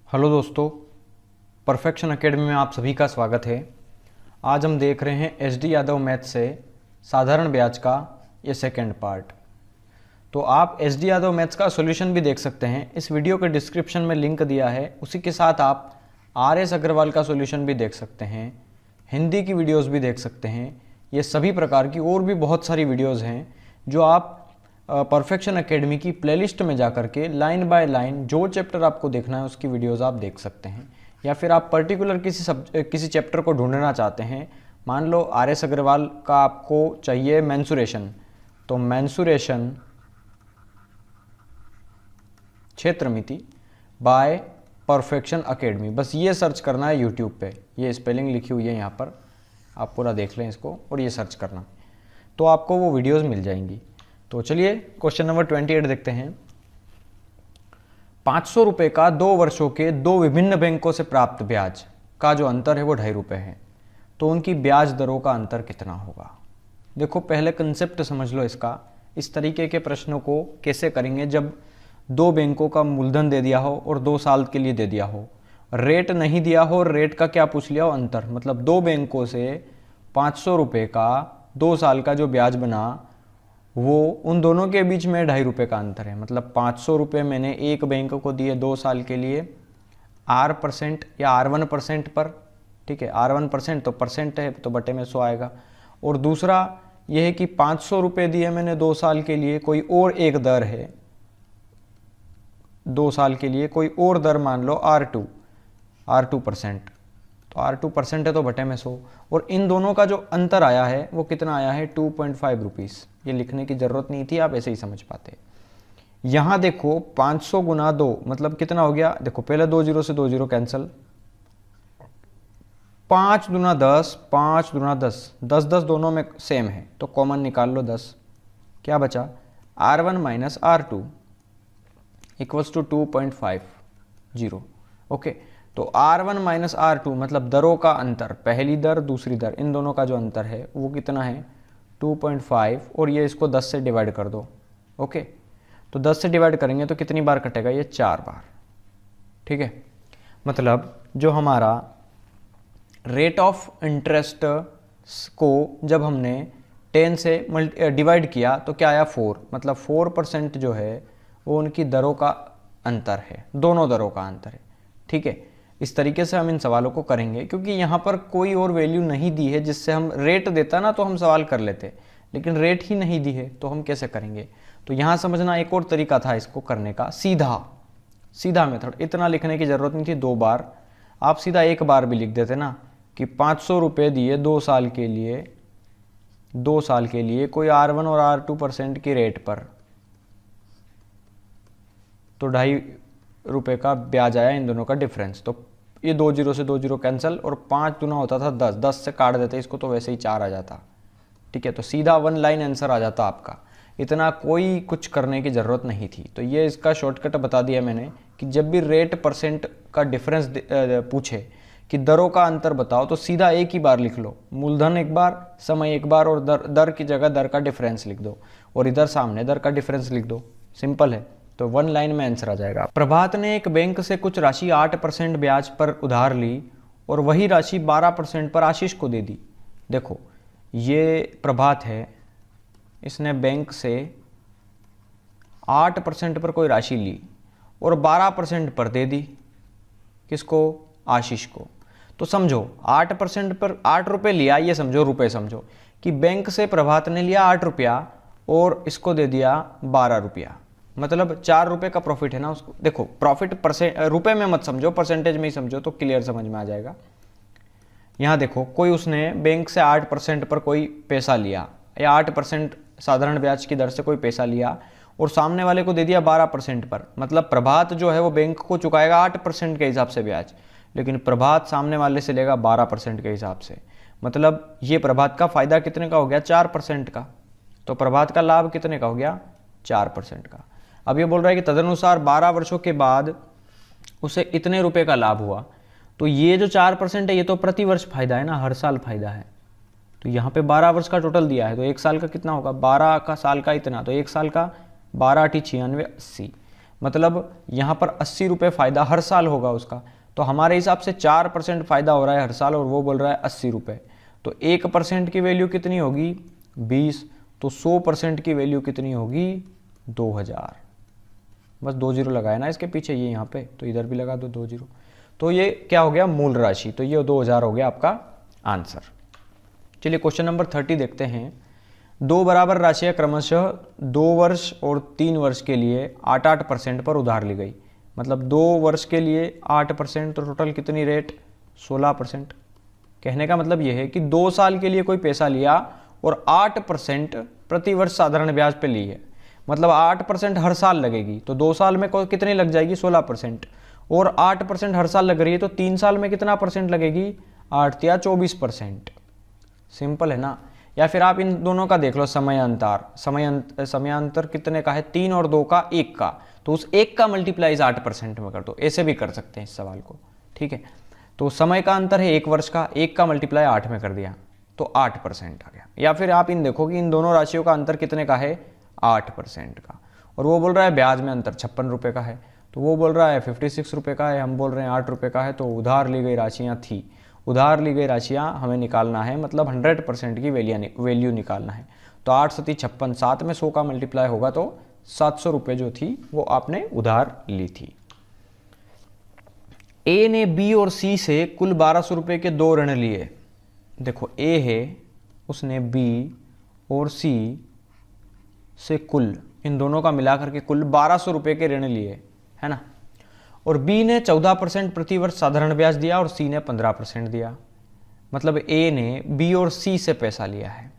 Hello दोस्तों, perfection academy में आप सभी का स्वागत है। आज हम देख रहे हैं एच डी यादव मैथ से साधारण ब्याज का ये सेकंड पार्ट। तो आप एच डी यादव मैथ्स का सॉल्यूशन भी देख सकते हैं। इस वीडियो के डिस्क्रिप्शन में लिंक दिया है, उसी के साथ आप आर एस अग्रवाल का सॉल्यूशन भी देख सकते हैं, हिंदी की वीडियोज़ भी देख सकते हैं। ये सभी प्रकार की और भी बहुत सारी वीडियोज़ हैं जो आप परफेक्शन एकेडमी की प्लेलिस्ट में जा कर के लाइन बाय लाइन जो चैप्टर आपको देखना है उसकी वीडियोस आप देख सकते हैं। या फिर आप पर्टिकुलर किसी चैप्टर को ढूंढना चाहते हैं, मान लो आर एस अग्रवाल का आपको चाहिए मेंसुरेशन, तो मेंसुरेशन क्षेत्रमिति बाय परफेक्शन एकेडमी, बस ये सर्च करना है यूट्यूब पे। ये स्पेलिंग लिखी हुई है यहाँ पर, आप पूरा देख लें इसको और ये सर्च करना, तो आपको वो वीडियोस मिल जाएंगी। तो चलिए क्वेश्चन नंबर 28 देखते हैं। 500 रुपये का 2 वर्षों के 2 विभिन्न बैंकों से प्राप्त ब्याज का जो अंतर है वो ₹2.5 है, तो उनकी ब्याज दरों का अंतर कितना होगा। देखो, पहले कंसेप्ट समझ लो इसका। इस तरीके के प्रश्नों को कैसे करेंगे जब 2 बैंकों का मूलधन दे दिया हो और 2 साल के लिए दे दिया हो, रेट नहीं दिया हो और रेट का क्या पूछ लिया हो, अंतर। मतलब 2 बैंकों से 500 रुपये का 2 साल का जो ब्याज बना वो उन दोनों के बीच में ₹2.5 का अंतर है। मतलब 500 रुपये मैंने एक बैंक को दिए 2 साल के लिए R% या R1% पर, ठीक है, R1% तो परसेंट है तो बटे में 100 आएगा। और दूसरा यह है कि 500 रुपये दिए मैंने 2 साल के लिए, कोई और एक दर है 2 साल के लिए, कोई और दर मान लो R2%, तो R2% है तो बटे में 100। और इन दोनों का जो अंतर आया है वो कितना आया है, 2.5 रुपीज़। ये लिखने की ज़रूरत नहीं थी, आप ऐसे ही समझ पाते। यहाँ देखो 500 गुना 2 मतलब कितना हो गया, देखो पहले 2 जीरो से 2 जीरो कैंसिल, 5 दूना 10, 5 दूना 10, 10 10 दोनों में सेम है तो कॉमन निकाल लो 10। क्या बचा, R1 minus R2 equals to 2.50। Okay, तो R1 माइनस R2 मतलब दरों का अंतर, पहली दर दूसरी दर, इन दोनों का जो अंतर है वो कितना है, 2.5। और ये इसको 10 से डिवाइड कर दो। ओके, तो 10 से डिवाइड करेंगे तो कितनी बार कटेगा, ये 4 बार। ठीक है, मतलब जो हमारा रेट ऑफ इंटरेस्ट को जब हमने 10 से डिवाइड किया तो क्या आया, 4। मतलब 4% जो है वो उनकी दरों का अंतर है, दोनों दरों का अंतर है। ठीक है, इस तरीके से हम इन सवालों को करेंगे, क्योंकि यहाँ पर कोई और वैल्यू नहीं दी है जिससे हम रेट देता ना तो हम सवाल कर लेते, लेकिन रेट ही नहीं दी है तो हम कैसे करेंगे। तो यहाँ समझना एक और तरीका था इसको करने का, सीधा मेथड। इतना लिखने की ज़रूरत नहीं थी 2 बार, आप सीधा 1 बार भी लिख देते ना कि 500 रुपये दिए 2 साल के लिए, 2 साल के लिए कोई R1 और R2% की रेट पर, तो ₹2.5 का ब्याज आया, इन दोनों का डिफरेंस। तो ये 2 जीरो से 2 जीरो कैंसिल, और 5 दूना होता था 10, 10 से काट देते इसको तो वैसे ही 4 आ जाता। ठीक है, तो सीधा 1 लाइन आंसर आ जाता आपका, इतना कोई कुछ करने की ज़रूरत नहीं थी। तो ये इसका शॉर्टकट बता दिया मैंने कि जब भी रेट परसेंट का डिफरेंस पूछे कि दरों का अंतर बताओ तो सीधा एक ही बार लिख लो, मूलधन एक बार, समय एक बार, और दर की जगह दर का डिफरेंस लिख दो, और इधर सामने दर का डिफरेंस लिख दो। सिंपल है, तो 1 लाइन में आंसर आ जाएगा। प्रभात ने एक बैंक से कुछ राशि 8% ब्याज पर उधार ली और वही राशि 12% पर आशीष को दे दी। देखो, ये प्रभात है, इसने बैंक से 8% पर कोई राशि ली और 12% पर दे दी, किसको, आशीष को। तो समझो 8% पर 8 रुपये लिया, ये समझो रुपये समझो कि बैंक से प्रभात ने लिया 8 रुपया और इसको दे दिया 12 रुपया, मतलब 4 रुपये का प्रॉफिट है ना उसको। देखो प्रॉफिट रुपए में मत समझो, परसेंटेज में ही समझो तो क्लियर समझ में आ जाएगा। यहाँ देखो, कोई उसने बैंक से 8% पर कोई पैसा लिया, या 8% साधारण ब्याज की दर से कोई पैसा लिया और सामने वाले को दे दिया 12% पर। मतलब प्रभात जो है वो बैंक को चुकाएगा 8% के हिसाब से ब्याज, लेकिन प्रभात सामने वाले से लेगा 12% के हिसाब से। मतलब ये प्रभात का फायदा कितने का हो गया, 4% का। तो प्रभात का लाभ कितने का हो गया, 4% का। अब ये बोल रहा है कि तदनुसार 12 वर्षों के बाद उसे इतने रुपए का लाभ हुआ। तो ये जो 4% है ये तो प्रति वर्ष फायदा है ना, हर साल फायदा है। तो यहाँ पे 12 वर्ष का टोटल दिया है, तो 1 साल का कितना होगा, 12 का साल का इतना, तो 1 साल का 12 × 96 80। मतलब यहाँ पर 80 रुपये फ़ायदा हर साल होगा उसका, तो हमारे हिसाब से 4% फ़ायदा हो रहा है हर साल और वो बोल रहा है 80 रुपये, तो 1% की वैल्यू कितनी होगी 20, तो 100% की वैल्यू कितनी होगी 2000। बस 2 जीरो लगाया ना इसके पीछे, ये यहाँ पे, तो इधर भी लगा दो 2 जीरो। तो ये क्या हो गया मूल राशि, तो ये 2000 हो गया आपका आंसर। चलिए क्वेश्चन नंबर 30 देखते हैं। दो बराबर राशियाँ क्रमशः 2 वर्ष और 3 वर्ष के लिए 8-8% पर उधार ली गई। मतलब 2 वर्ष के लिए 8%, तो टोटल कितनी रेट 16%। कहने का मतलब ये है कि 2 साल के लिए कोई पैसा लिया और 8% प्रति वर्ष साधारण ब्याज पे ली है, मतलब 8% हर साल लगेगी, तो 2 साल में कितनी लग जाएगी 16%, और 8% हर साल लग रही है, तो 3 साल में कितना परसेंट लगेगी 8 या 24%। सिंपल है ना। या फिर आप इन दोनों का देख लो समयांतर, समयांतर कितने का है 3 और 2 का 1 का, तो उस 1 का मल्टीप्लाइज 8% में कर दो, ऐसे भी कर सकते हैं इस सवाल को, ठीक है। तो समय का अंतर है 1 वर्ष का, 1 का मल्टीप्लाई 8 में कर दिया तो 8% आ गया। या फिर आप इन देखो कि इन दोनों राशियों का अंतर कितने का है 8% का, और वो बोल रहा है ब्याज में अंतर 56 रुपये का है, तो वो बोल रहा है 56 रुपये का है, हम बोल रहे हैं 8 रुपये का है, तो उधार ली गई राशियाँ थी, उधार ली गई राशियाँ हमें निकालना है, मतलब 100% की वैल्यू निकालना है। तो 8 सती 56, 7 में 100 का मल्टीप्लाई होगा तो 700 रुपये जो थी वो आपने उधार ली थी। ए ने बी और सी से कुल 1200 रुपये के 2 ऋण लिए। देखो ए है, उसने बी और सी से कुल, इन दोनों का मिलाकर के कुल 1200 रुपये के ऋण लिए, है ना। और बी ने 14% प्रति वर्ष साधारण ब्याज दिया और सी ने 15% दिया। मतलब ए ने बी और सी से पैसा लिया है,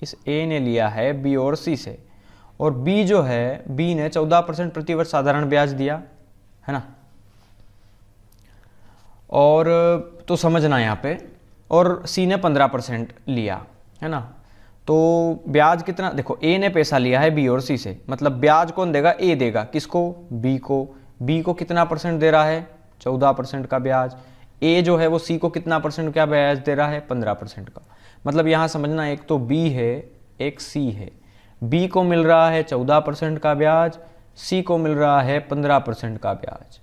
इस ए ने लिया है बी और सी से, और बी जो है, बी ने 14% प्रति वर्ष साधारण ब्याज दिया, है ना। और तो समझना यहाँ पे, और सी ने 15% लिया, है ना। तो ब्याज कितना, देखो ए ने पैसा लिया है बी और सी से, मतलब ब्याज कौन देगा, ए देगा, किसको, बी को। बी को कितना परसेंट दे रहा है 14% का ब्याज। ए जो है वो सी को कितना परसेंट का ब्याज दे रहा है 15% का। मतलब यहाँ समझना, एक तो बी है एक सी है, बी को मिल रहा है 14% का ब्याज, सी को मिल रहा है 15% का ब्याज,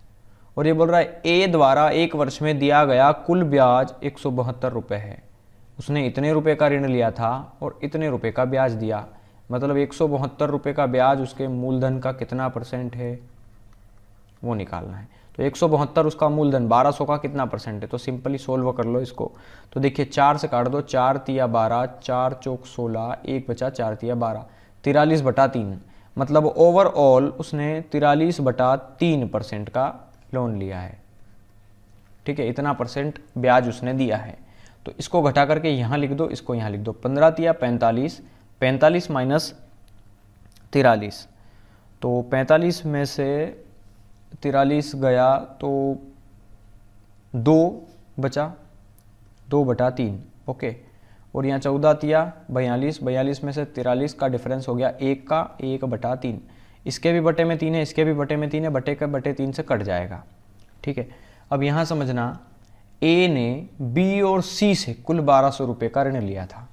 और ये बोल रहा है ए द्वारा 1 वर्ष में दिया गया कुल ब्याज 172 रुपये है। उसने इतने रुपए का ऋण लिया था और इतने रुपए का ब्याज दिया, मतलब 172 रुपये का ब्याज उसके मूलधन का कितना परसेंट है वो निकालना है। तो 172 उसका मूलधन, 1200 का कितना परसेंट है, तो सिंपली सोल्व कर लो इसको। तो देखिए 4 से काट दो, 4 तिया 12, 4 चौक 16, 1 बचा 4 तिया 12, 43/3। मतलब ओवरऑल उसने 43/3% का लोन लिया है, ठीक है। इतना परसेंट ब्याज उसने दिया है। तो इसको घटा करके यहाँ लिख दो, इसको यहाँ लिख दो, 15 तिया 45, 45 माइनस 43, तो 45 में से 43 गया तो 2 बचा, 2/3, ओके। और यहाँ 14 तिया 42, 42 में से 43 का डिफरेंस हो गया 1 का, 1/3। इसके भी बटे में 3 है, इसके भी बटे में 3 है, बटे का बटे 3 से कट जाएगा, ठीक है। अब यहाँ समझना, ए ने बी और सी से कुल 1200 रुपये का ऋण लिया था।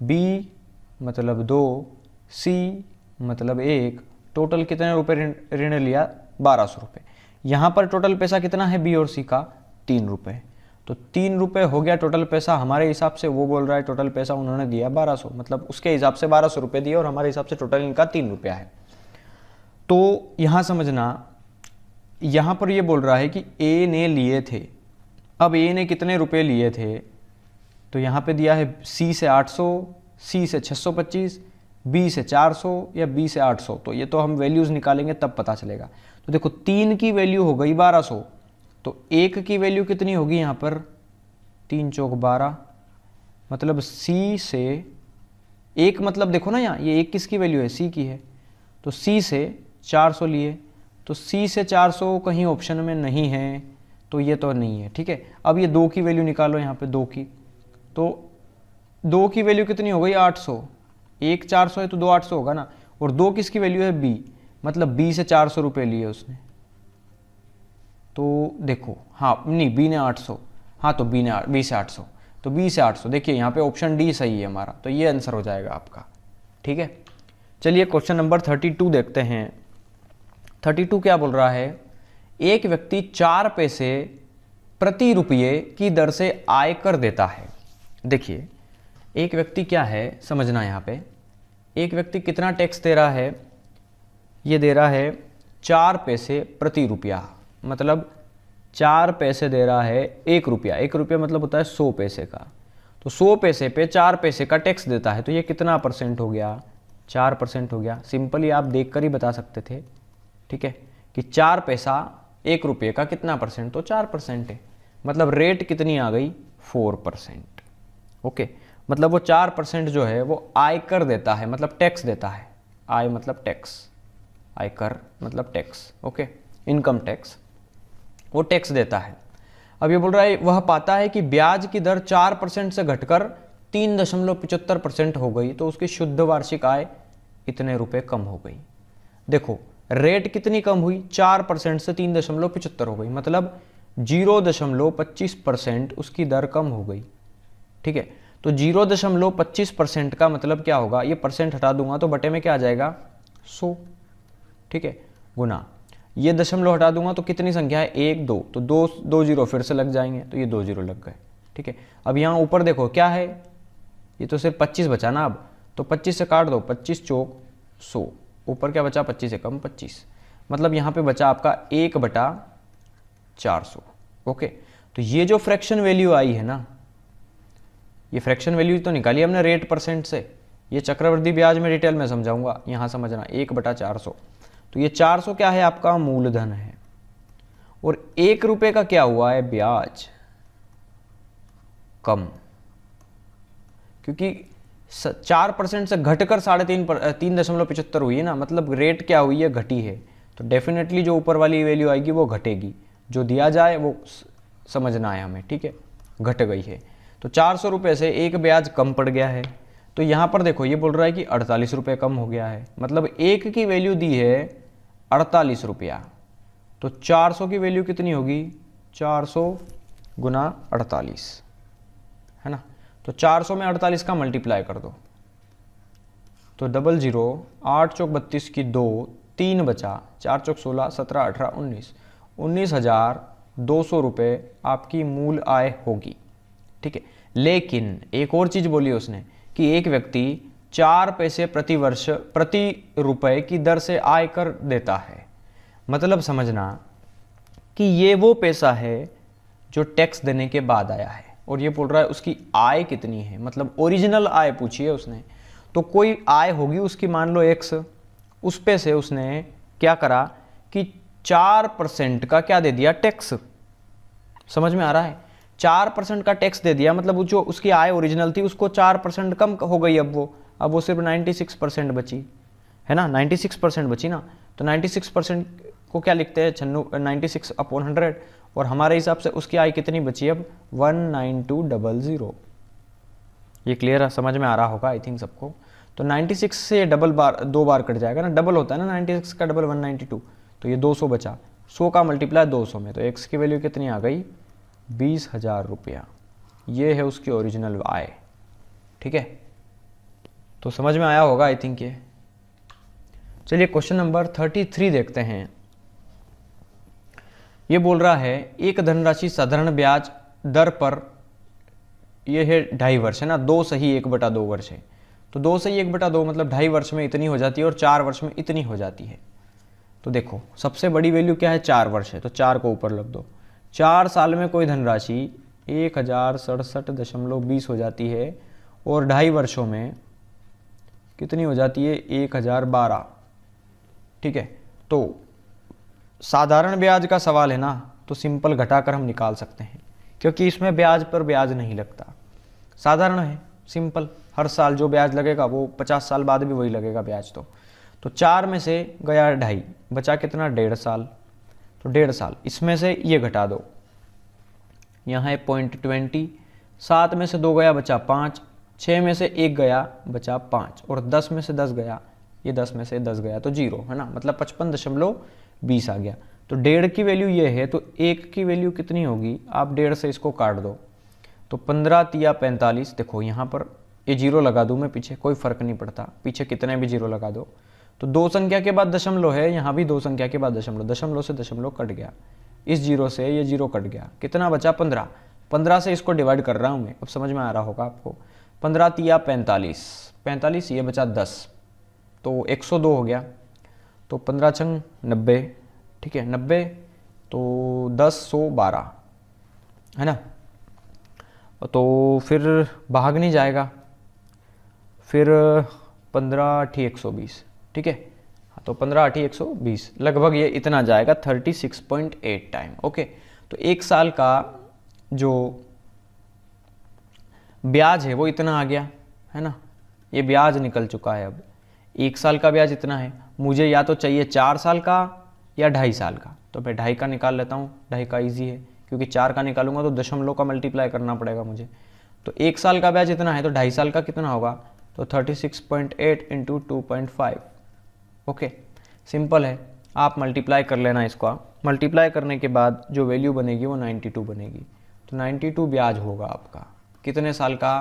बी मतलब 2, सी मतलब 1, टोटल कितने रुपये ऋण लिया 1200 रुपये। यहाँ पर टोटल पैसा कितना है बी और सी का 3 रुपये, तो 3 रुपये हो गया टोटल पैसा हमारे हिसाब से। वो बोल रहा है टोटल पैसा उन्होंने दिया 1200, मतलब उसके हिसाब से 1200 रुपये दिए और हमारे हिसाब से टोटल इनका 3 रुपया है। तो यहाँ समझना, यहाँ पर ये बोल रहा है कि ए ने लिए थे, अब ए ने कितने रुपए लिए थे, तो यहाँ पे दिया है सी से 800, सी से 625, बी से 400 या बी से 800, तो ये तो हम वैल्यूज़ निकालेंगे तब पता चलेगा। तो देखो 3 की वैल्यू हो गई 1200, तो 1 की वैल्यू कितनी होगी यहाँ पर 3 चौक 12, मतलब सी से 1, मतलब देखो ना यहाँ ये 1 किसकी वैल्यू है, सी की है, तो सी से 400 लिए, तो सी से 400 कहीं ऑप्शन में नहीं है, तो ये तो नहीं है, ठीक है। अब ये 2 की वैल्यू निकालो यहाँ पे 2 की, तो 2 की वैल्यू कितनी हो गई 800, 1 400 है तो 2 800 होगा ना, और 2 किसकी वैल्यू है बी, मतलब बी से 400 रुपये लिए उसने, तो देखो हाँ नहीं बी ने 800, हाँ तो बी से 800, तो बी से 800, देखिए यहाँ पे ऑप्शन डी सही है हमारा, तो ये आंसर हो जाएगा आपका, ठीक है। चलिए क्वेश्चन नंबर 32 देखते हैं। 32 क्या बोल रहा है, एक व्यक्ति 4 पैसे प्रति रुपये की दर से आयकर देता है। देखिए एक व्यक्ति क्या है, समझना यहाँ पे, एक व्यक्ति कितना टैक्स दे रहा है, ये दे रहा है 4 पैसे प्रति रुपया, मतलब 4 पैसे दे रहा है 1 रुपया, 1 रुपया मतलब होता है 100 पैसे का, तो 100 पैसे पे 4 पैसे का टैक्स देता है, तो ये कितना परसेंट हो गया, 4% हो गया। सिंपली आप देखकर ही बता सकते थे, ठीक है, कि 4 पैसा 1 रुपये का कितना परसेंट, तो 4% है, मतलब रेट कितनी आ गई, 4%। ओके, मतलब वो 4% जो है वो आयकर देता है, मतलब टैक्स देता है, आय मतलब टैक्स, आयकर मतलब टैक्स, ओके, इनकम टैक्स, वो टैक्स देता है। अब ये बोल रहा है वह पाता है कि ब्याज की दर 4% से घटकर 3.75% हो गई, तो उसकी शुद्ध वार्षिक आय इतने रुपए कम हो गई। देखो रेट कितनी कम हुई, 4% से 3.75 हो गई, मतलब 0.25% उसकी दर कम हो गई, ठीक है। तो 0.25% का मतलब क्या होगा, ये परसेंट हटा दूंगा तो बटे में क्या आ जाएगा, 100, ठीक है, गुना ये दशमलव हटा दूंगा तो कितनी संख्या है, 1 2, तो 2 जीरो फिर से लग जाएंगे, तो ये 2 जीरो लग गए, ठीक है। अब यहाँ ऊपर देखो क्या है, ये तो सिर्फ 25 बचा ना, अब तो 25 से काट दो, 25 चौक 100, ऊपर क्या बचा, 25 से कम 25, मतलब यहाँ पे बचा आपका 1/400। ओके, तो ये जो फ्रैक्शन वैल्यू आई है ना, ये फ्रैक्शन वैल्यू तो निकाली हमने रेट परसेंट से, ये चक्रवृद्धि ब्याज में डिटेल में समझाऊंगा, यहाँ समझना 1/400। तो ये 400 क्या है, आपका मूलधन है, और 1 रुपये का क्या हुआ है, ब्याज कम, क्योंकि 4% से घटकर 3.75 हुई है ना, मतलब रेट क्या हुई है, घटी है, तो डेफिनेटली जो ऊपर वाली वैल्यू आएगी वो घटेगी, जो दिया जाए वो समझना है हमें, ठीक है, घट गई है। तो 400 रुपये से एक ब्याज कम पड़ गया है, तो यहाँ पर देखो ये बोल रहा है कि 48 रुपये कम हो गया है, मतलब एक की वैल्यू दी है 48 रुपया, तो 400 की वैल्यू कितनी होगी, 400 गुना 48, है ना, तो 400 में 48 का मल्टीप्लाई कर दो, तो 00, 8 चौक 32 की 2, 3 बचा, 4 चौक 16, 17 18 19, 19,200 रुपये आपकी मूल आय होगी, ठीक है। लेकिन एक और चीज बोली उसने कि एक व्यक्ति 4 पैसे प्रति वर्ष प्रति रुपए की दर से आयकर देता है, मतलब समझना कि ये वो पैसा है जो टैक्स देने के बाद आया है, और ये बोल रहा है उसकी आय कितनी है, मतलब ओरिजिनल आय पूछी है उसने, तो कोई आय होगी उसकी, मान लो x, उस पे से उसने क्या करा कि 4% का क्या दे दिया, टैक्स, समझ में आ रहा है, 4% का टैक्स दे दिया, मतलब जो उसकी आय ओरिजिनल थी उसको 4% कम हो गई, अब वो सिर्फ 96% बची है ना, 96% बची ना, तो 96% को क्या लिखते हैं, 96/100, और हमारे हिसाब से उसकी आय कितनी बची अब, 19200। ये क्लियर है, समझ में आ रहा होगा आई थिंक सबको। तो 96 से डबल बार 2 बार कट जाएगा ना, डबल होता है ना 96 का डबल 192, तो ये 200 बचा, 100 का मल्टीप्लाई 200 में, तो x की वैल्यू कितनी आ गई, 20,000 रुपया, ये है उसकी ओरिजिनल आय, ठीक है। तो समझ में आया होगा आई थिंक ये। चलिए क्वेश्चन नंबर 33 देखते हैं। ये बोल रहा है एक धनराशि साधारण ब्याज दर पर, ये है 2.5 वर्ष है ना, 2 सही 1/2 वर्ष है, तो 2 सही 1/2 मतलब 2.5 वर्ष में इतनी हो जाती है, और 4 वर्ष में इतनी हो जाती है। तो देखो सबसे बड़ी वैल्यू क्या है, 4 वर्ष है, तो 4 को ऊपर रख दो, 4 साल में कोई धनराशि 1067.20 हो जाती है, और 2.5 वर्षों में कितनी हो जाती है, 1012, ठीक है। तो साधारण ब्याज का सवाल है ना, तो सिंपल घटाकर हम निकाल सकते हैं, क्योंकि इसमें ब्याज पर ब्याज नहीं लगता, साधारण है, सिंपल, हर साल जो ब्याज लगेगा वो 50 साल बाद भी वही लगेगा ब्याज। तो 4 में से गया 2.5, बचा कितना, 1.5 साल, तो 1.5 साल, इसमें से ये घटा दो, यहाँ है 0.20, 7 में से 2 गया बचा 5, 6 में से 1 गया बचा 5, और 10 में से 10 गया, ये 10 में से 10 गया तो 0 है ना, मतलब 55.20 आ गया। तो 1.5 की वैल्यू ये है, तो 1 की वैल्यू कितनी होगी, आप 1.5 से इसको काट दो, तो 15 तिया 45, देखो यहाँ पर ये 0 लगा दूँ मैं पीछे, कोई फर्क नहीं पड़ता, पीछे कितने भी 0 लगा दो, तो दो संख्या के बाद दशमलव है, यहाँ भी दो संख्या के बाद दशमलव, दशमलव से दशमलव कट गया, इस जीरो से ये जीरो कट गया, कितना बचा 15। 15 से इसको डिवाइड कर रहा हूँ मैं, अब समझ में आ रहा होगा आपको। 15 तिया 45, 45 ये बचा 10, तो 102 हो गया। तो 15 छंग 90, ठीक है 90, तो 10 100 12 है ना। तो फिर भाग नहीं जाएगा, फिर 15 8 120, ठीक है। तो 15 8 120 लगभग ये इतना जाएगा 36.8 टाइम। ओके, तो एक साल का जो ब्याज है वो इतना आ गया है ना, ये ब्याज निकल चुका है। अब एक साल का ब्याज इतना है, मुझे या तो चाहिए 4 साल का या 2.5 साल का, तो मैं 2.5 का निकाल लेता हूँ। 2.5 का ईजी है, क्योंकि 4 का निकालूंगा तो दशमलव का मल्टीप्लाई करना पड़ेगा मुझे। तो एक साल का ब्याज इतना है, तो 2.5 साल का कितना होगा, तो 36.8 इंटू 2.5। ओके, सिंपल है, आप मल्टीप्लाई कर लेना इसका। मल्टीप्लाई करने के बाद जो वैल्यू बनेगी वो 92 बनेगी। तो 92 ब्याज होगा आपका, कितने साल का,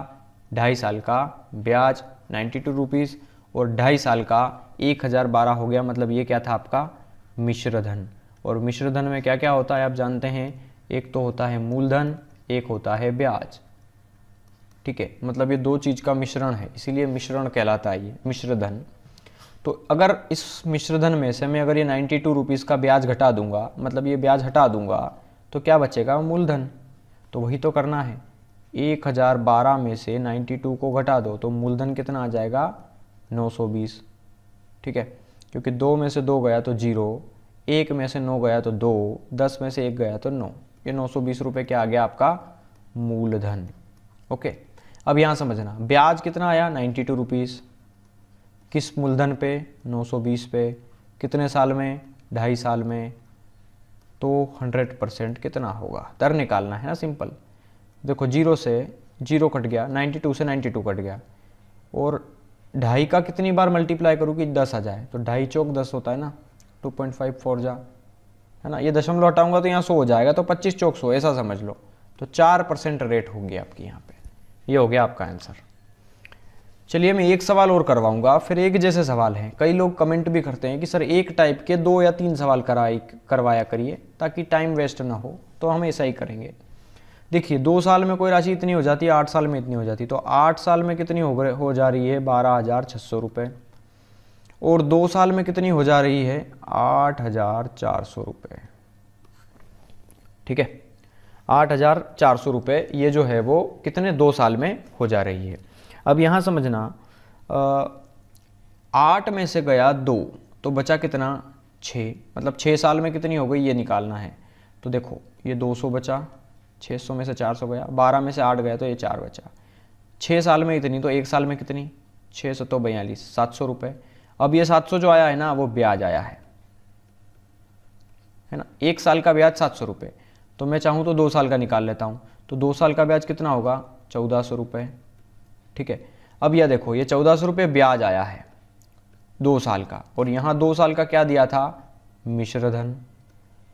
2.5 साल का ब्याज 92 रुपीज़, और 2.5 साल का 1012 हो गया। मतलब ये क्या था आपका, मिश्रधन। और मिश्रधन में क्या क्या होता है आप जानते हैं, एक तो होता है मूलधन, एक होता है ब्याज, ठीक है। मतलब ये दो चीज़ का मिश्रण है, इसीलिए मिश्रण कहलाता है ये मिश्रधन। तो अगर इस मिश्रधन में से मैं अगर ये 92 रुपीज़ का ब्याज घटा दूंगा, मतलब ये ब्याज हटा दूंगा, तो क्या बचेगा, मूलधन। तो वही तो करना है, 1012 में से 92 को घटा दो तो मूलधन कितना आ जाएगा, 920, ठीक है। क्योंकि 2 में से 2 गया तो 0, 1 में से 9 गया तो 2, 10 में से 1 गया तो 9, ये 920 रुपये क्या आ गया आपका, मूलधन। ओके, अब यहाँ समझना, ब्याज कितना आया 92 रुपीज़, किस मूलधन पे, 920 पे, कितने साल में, 2.5 साल में। तो 100% कितना होगा, दर निकालना है ना, सिंपल। देखो 0 से 0 कट गया, 92 से 92 कट गया, और 2.5 का कितनी बार मल्टीप्लाई करूँ कि 10 आ जाए, तो 2.5 चौक 10 होता है ना, 2.54 जा, है ना। ये दशमलव हटाऊंगा तो यहाँ 100 हो जाएगा, तो 25 चौक 100 ऐसा समझ लो। तो 4% रेट होगी आपकी यहाँ पे, ये हो गया आपका आंसर। चलिए मैं एक सवाल और करवाऊंगा, फिर एक जैसे सवाल हैं। कई लोग कमेंट भी करते हैं कि सर एक टाइप के 2 या 3 सवाल करवाया करिए ताकि टाइम वेस्ट ना हो, तो हम ऐसा ही करेंगे। देखिए 2 साल में कोई राशि इतनी हो जाती है, 8 साल में इतनी हो जाती है, तो 8 साल में कितनी हो जा रही है, 12,600 रुपये, और 2 साल में कितनी हो जा रही है, 8,400 रुपये, ठीक है। 8,400 रुपये ये जो है वो कितने 2 साल में हो जा रही है। अब यहाँ समझना, 8 में से गया 2 तो बचा कितना, 6, मतलब 6 साल में कितनी हो गई ये निकालना है। तो देखो ये 200 बचा, 600 में से 400 गया, 12 में से 8 गया तो ये 4 बचा, 6 साल में इतनी, तो 1 साल में कितनी, 6 तो 42, 700 रुपये। अब ये 700 जो आया है ना वो ब्याज आया है ना, 1 साल का ब्याज 700 रुपये, तो मैं चाहूँ तो 2 साल का निकाल लेता हूँ। तो 2 साल का ब्याज कितना होगा, 1400 रुपये, ठीक है। अब यह देखो ये 1400 रुपये ब्याज आया है 2 साल का, और यहाँ 2 साल का क्या दिया था, मिश्रधन।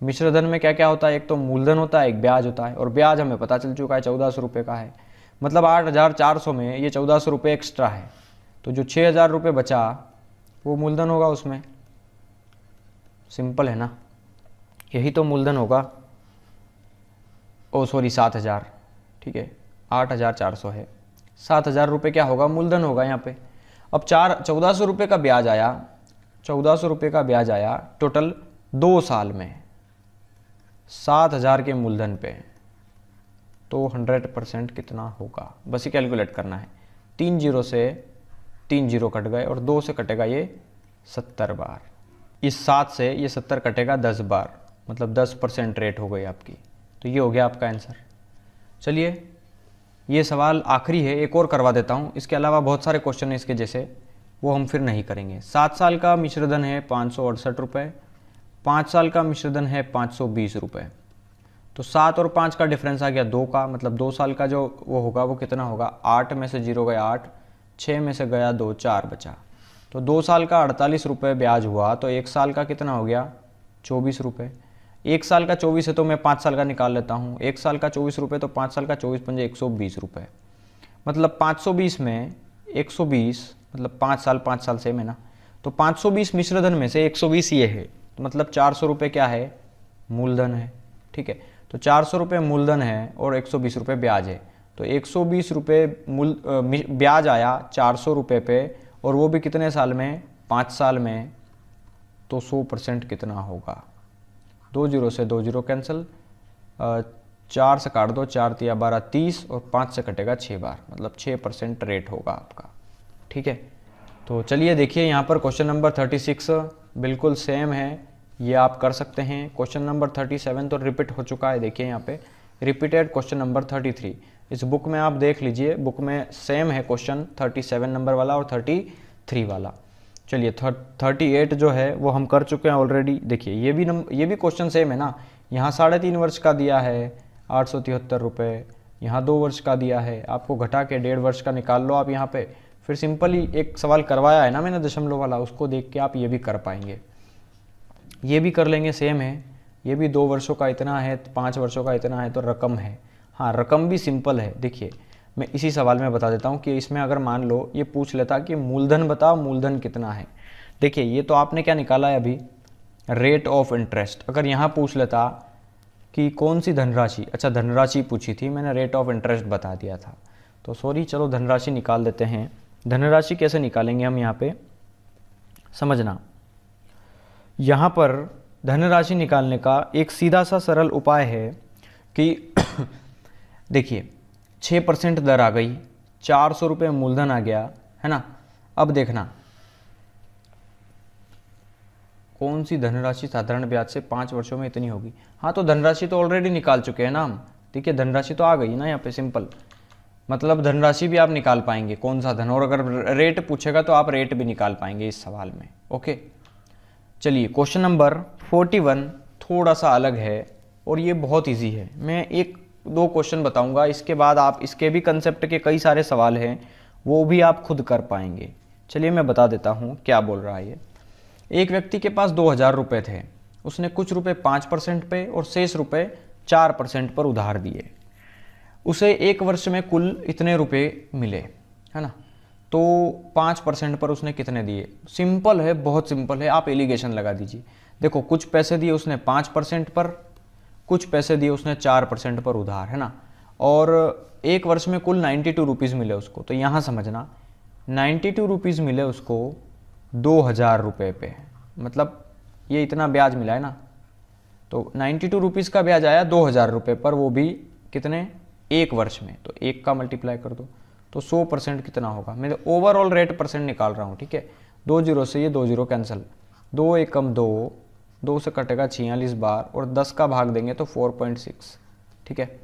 मिश्रधन में क्या क्या होता है, एक तो मूलधन होता है, एक ब्याज होता है, और ब्याज हमें पता चल चुका है 1400 रुपये का है। मतलब 8,400 में ये 1400 रुपये एक्स्ट्रा है, तो जो 6,000 रुपये बचा वो मूलधन होगा उसमें। सिंपल है ना, यही तो मूलधन होगा। ओ सॉरी 7,000, ठीक है, 8,400 है, 7,000 रुपये क्या होगा, मूलधन होगा यहाँ पे। अब 1400 रुपये का ब्याज आया, 1400 रुपये का ब्याज आया टोटल 2 साल में 7,000 के मूलधन पे, तो 100% कितना होगा, बस ये कैलकुलेट करना है। 3 जीरो से 3 जीरो कट गए, और 2 से कटेगा ये 70 बार, इस 7 से ये 70 कटेगा 10 बार, मतलब 10% रेट हो गई आपकी। तो ये हो गया आपका आंसर। चलिए ये सवाल आखिरी है, एक और करवा देता हूँ, इसके अलावा बहुत सारे क्वेश्चन हैं इसके जैसे, वो हम फिर नहीं करेंगे। 7 साल का मिश्रधन है 568 रुपये, 5 साल का मिश्रधन है 520 रुपये। तो 7 और 5 का डिफरेंस आ गया 2 का, मतलब 2 साल का जो वो होगा वो कितना होगा, 8 में से 0 गया 8, 6 में से गया 2, 4 बचा। तो 2 साल का 48 रुपये ब्याज हुआ, तो 1 साल का कितना हो गया, 24 रुपये। 1 साल का 24 है तो मैं 5 साल का निकाल लेता हूँ, 1 साल का 24 रुपये, तो 5 साल का 24 पंजे 120 रुपये। मतलब 520 में 120, मतलब 5 साल सेम है ना, तो 520 मिश्र धन में से 120 ये है, तो मतलब 400 रुपये क्या है, मूलधन है। ठीक है, तो 400 रुपये मूलधन है और 120 रुपये ब्याज है। तो 120 रुपये ब्याज आया 400 रुपये पे, और वो भी कितने साल में, 5 साल में। तो 100% कितना होगा, 2 जीरो से 2 जीरो कैंसिल, 4 से काट दो, 4 तिया 12 30, और 5 से कटेगा 6 बार, मतलब 6% रेट होगा आपका। ठीक है, तो चलिए देखिए यहाँ पर क्वेश्चन नंबर 36 बिल्कुल सेम है, ये आप कर सकते हैं। क्वेश्चन नंबर 37 तो रिपीट हो चुका है, देखिए यहाँ पे रिपीटेड क्वेश्चन नंबर 33। इस बुक में आप देख लीजिए, बुक में सेम है क्वेश्चन 37 नंबर वाला और 33 वाला। चलिए 38 जो है वो हम कर चुके हैं ऑलरेडी। देखिए ये भी क्वेश्चन सेम है ना, यहाँ 3.5 वर्ष का दिया है 873 रुपये, यहाँ 2 वर्ष का दिया है, आपको घटा के 1.5 वर्ष का निकाल लो आप यहाँ पे। फिर सिंपली एक सवाल करवाया है ना मैंने दशमलव वाला, उसको देख के आप ये भी कर पाएंगे, ये भी कर लेंगे, सेम है। ये भी 2 वर्षों का इतना है, 5 वर्षों का इतना है, तो रकम है। हाँ, रकम भी सिंपल है। देखिए मैं इसी सवाल में बता देता हूँ कि इसमें अगर मान लो ये पूछ लेता कि मूलधन बताओ, मूलधन कितना है। देखिए ये तो आपने क्या निकाला है अभी, रेट ऑफ इंटरेस्ट। अगर यहाँ पूछ लेता कि कौन सी धनराशि, अच्छा धनराशि पूछी थी, मैंने रेट ऑफ इंटरेस्ट बता दिया था, तो सॉरी, चलो धनराशि निकाल देते हैं। धनराशि कैसे निकालेंगे हम यहाँ पे, समझना। यहाँ पर धनराशि निकालने का एक सीधा सा सरल उपाय है कि देखिए 6% दर आ गई, 400 रुपये मूलधन आ गया, है ना। अब देखना कौन सी धनराशि साधारण ब्याज से 5 वर्षों में इतनी होगी। हाँ, तो धनराशि तो ऑलरेडी निकाल चुके हैं ना हम। देखिए धनराशि तो आ गई ना यहाँ पे, सिंपल, मतलब धनराशि भी आप निकाल पाएंगे कौन सा धन, और अगर रेट पूछेगा तो आप रेट भी निकाल पाएंगे इस सवाल में। ओके, चलिए क्वेश्चन नंबर 41 थोड़ा सा अलग है और ये बहुत इजी है। मैं 1-2 क्वेश्चन बताऊंगा, इसके बाद आप इसके भी कंसेप्ट के कई सारे सवाल हैं, वो भी आप खुद कर पाएंगे। चलिए मैं बता देता हूँ क्या बोल रहा है ये। एक व्यक्ति के पास 2000 रुपये थे, उसने कुछ रुपए 5% पे और शेष रुपए 4% पर उधार दिए। उसे 1 वर्ष में कुल इतने रुपए मिले, है ना। तो 5% पर उसने कितने दिए। सिंपल है, बहुत सिंपल है, आप एलिगेशन लगा दीजिए। देखो कुछ पैसे दिए उसने 5% पर, कुछ पैसे दिए उसने 4% पर उधार, है ना। और 1 वर्ष में कुल 92 रुपीज़ मिले उसको। तो यहाँ समझना 92 रुपीज़ मिले उसको 2000 रुपये पे, मतलब ये इतना ब्याज मिला है ना। तो 92 रुपीज़ का ब्याज आया 2000 रुपये पर, वो भी कितने, 1 वर्ष में। तो 1 का मल्टीप्लाई कर दो, तो 100% कितना होगा। मैं ओवरऑल रेट परसेंट निकाल रहा हूँ, ठीक है। 2 जीरो से ये 2 जीरो कैंसिल, 2 एकम 2, 2 से कटेगा 46 बार, और 10 का भाग देंगे तो 4.6, ठीक है।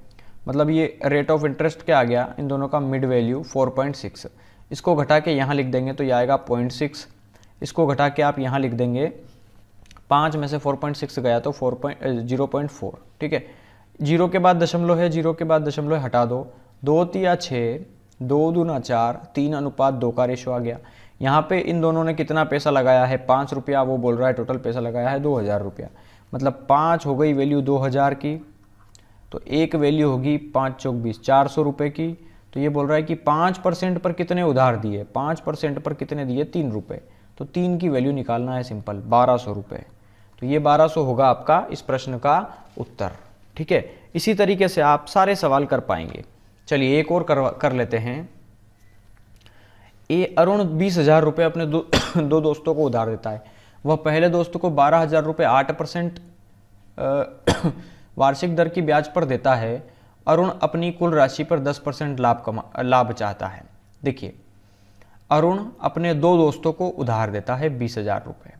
मतलब ये रेट ऑफ इंटरेस्ट क्या आ गया, इन दोनों का मिड वैल्यू 4.6। इसको घटा के यहाँ लिख देंगे तो ये आएगा 0.6। इसको घटा के आप यहाँ लिख देंगे, 5 में से 4.6 गया तो 0.4, ठीक है। जीरो के बाद दशमलव है, जीरो के बाद दशमलव हटा दो, 2 तिया 6, 2 दूना 4, 3:2 का रेशो आ गया। यहाँ पे इन दोनों ने कितना पैसा लगाया है, 5 रुपया, वो बोल रहा है टोटल पैसा लगाया है 2000 रुपया। मतलब 5 हो गई वैल्यू 2000 की, तो एक वैल्यू होगी 5 चौक 20, 400 रुपये की। तो ये बोल रहा है कि 5% पर कितने उधार दिए, 5% पर कितने दिए, 3 रुपये। तो 3 की वैल्यू निकालना है, सिंपल, 1200 रुपये। तो ये 1200 होगा आपका इस प्रश्न का उत्तर, ठीक है। इसी तरीके से आप सारे सवाल कर पाएंगे। चलिए एक और कर लेते हैं। अरुण 20,000 रुपये अपने दो दोस्तों को उधार देता है। वह पहले दोस्त को 12,000 रुपये 8% वार्षिक दर की ब्याज पर देता है। अरुण अपनी कुल राशि पर 10% लाभ चाहता है। देखिए अरुण अपने 2 दोस्तों को उधार देता है 20,000 रुपये,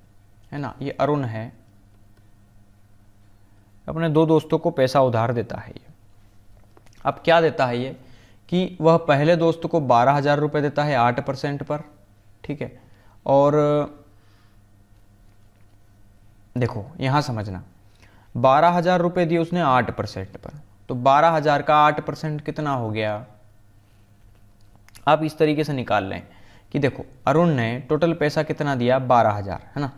है ना। ये अरुण है, अपने 2 दोस्तों को पैसा उधार देता है। ये अब क्या देता है ये, कि वह पहले दोस्त को 12,000 रुपये देता है 8% पर, ठीक है। और देखो यहाँ समझना, 12,000 रुपये दिए उसने 8% पर, तो 12,000 का 8% कितना हो गया। आप इस तरीके से निकाल लें कि देखो अरुण ने टोटल पैसा कितना दिया, 12,000, है ना।